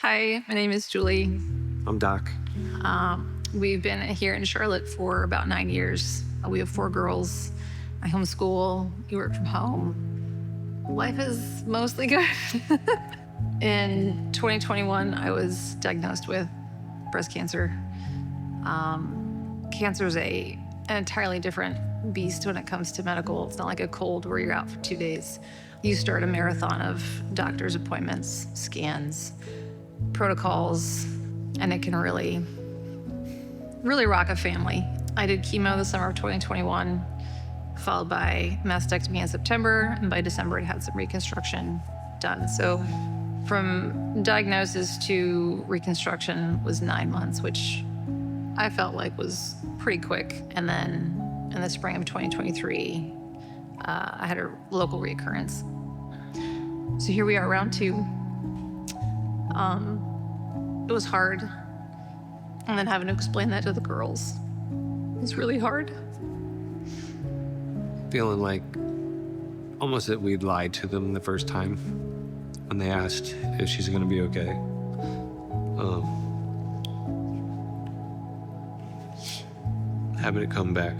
Hi, my name is Julie. I'm Doc. We've been here in Charlotte for about 9 years. We have 4 girls. I homeschool. We work from home. Life is mostly good. In 2021, I was diagnosed with breast cancer. Cancer is an entirely different beast when it comes to medical. It's not like a cold where you're out for 2 days. You start a marathon of doctor's appointments, scans, protocols, and it can really rock a family. I did chemo the summer of 2021, followed by mastectomy in September, and by December, I had some reconstruction done. So from diagnosis to reconstruction was 9 months, which I felt like was pretty quick. And then in the spring of 2023, I had a local recurrence. So here we are, round 2. It was hard. And then having to explain that to the girls was really hard. Feeling like almost that we'd lied to them the first time when they asked if she's going to be okay. Having it come back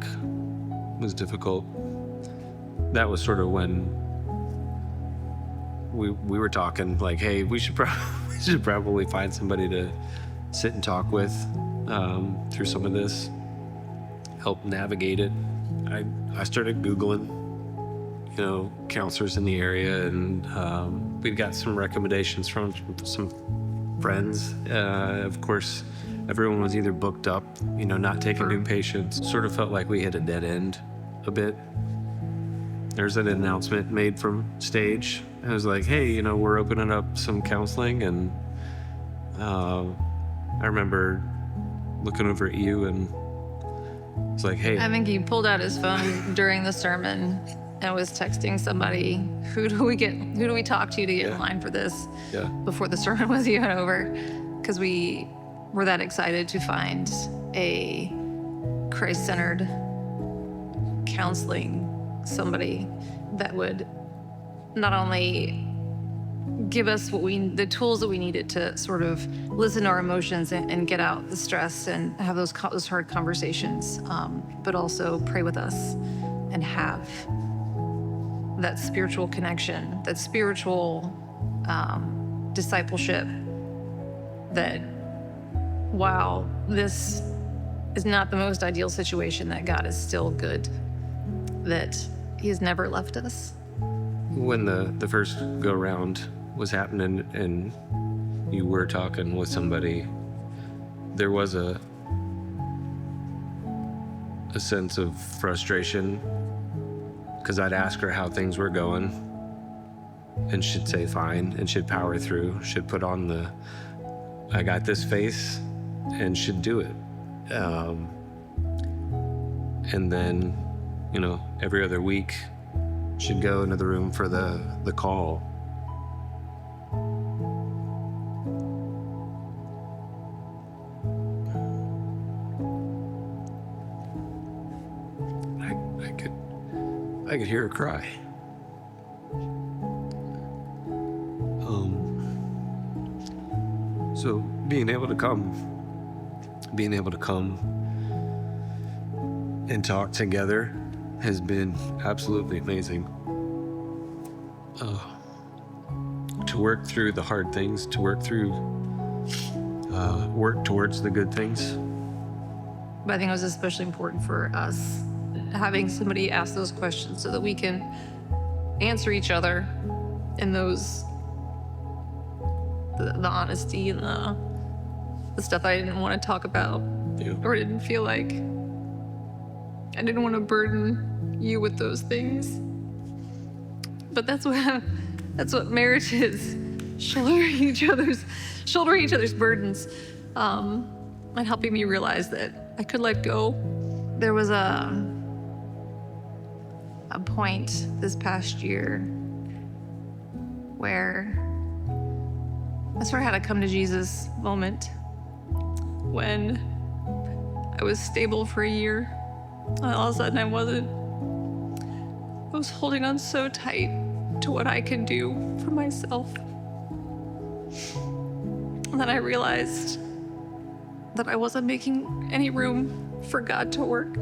was difficult. That was sort of when we were talking like, hey, we should probably find somebody to sit and talk with through some of this, help navigate it. I started Googling, counselors in the area, and we got some recommendations from some friends. Of course, everyone was either booked up, not taking new patients. Sort of felt like we hit a dead end a bit. There's an announcement made from stage. I was like, hey, we're opening up some counseling. And I remember looking over at you and it's like, hey. I think he pulled out his phone during the sermon and was texting somebody, who do we talk to get in line for this? Yeah. Before the sermon was even over. Because we were that excited to find a Christ-centered counseling, somebody that would not only give us the tools that we needed to sort of listen to our emotions and get out the stress and have those hard conversations, but also pray with us and have that spiritual connection, that spiritual discipleship, that while this is not the most ideal situation, that God is still good, that he has never left us. When the first go round was happening and you were talking with somebody, there was a sense of frustration because I'd ask her how things were going and she'd say fine, and she'd power through, she'd put on the I got this face and she'd do it. And then, every other week she'd go into the room for the call. I could hear her cry. So being able to come and talk together has been absolutely amazing. To work through the hard things, to work towards the good things. But I think it was especially important for us having somebody ask those questions so that we can answer each other in those, the honesty and the stuff I didn't want to talk about, or didn't feel like I didn't want to burden you with those things. But that's what marriage is: shouldering each other's burdens, and helping me realize that I could let go. There was a point this past year where I sort of had a come to Jesus moment when I was stable for a year. And all of a sudden I wasn't. I was holding on so tight to what I could do for myself. And then I realized that I wasn't making any room for God to work.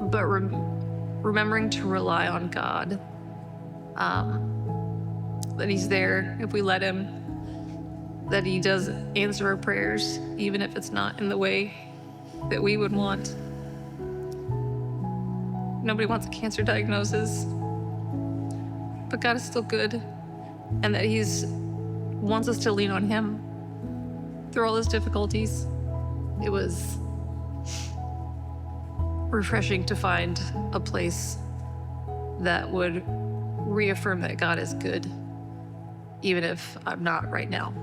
But remembering to rely on God, that He's there if we let Him, that He does answer our prayers, even if it's not in the way that we would want. Nobody wants a cancer diagnosis, but God is still good, and that He's wants us to lean on Him through all His difficulties. It was refreshing to find a place that would reaffirm that God is good, even if I'm not right now.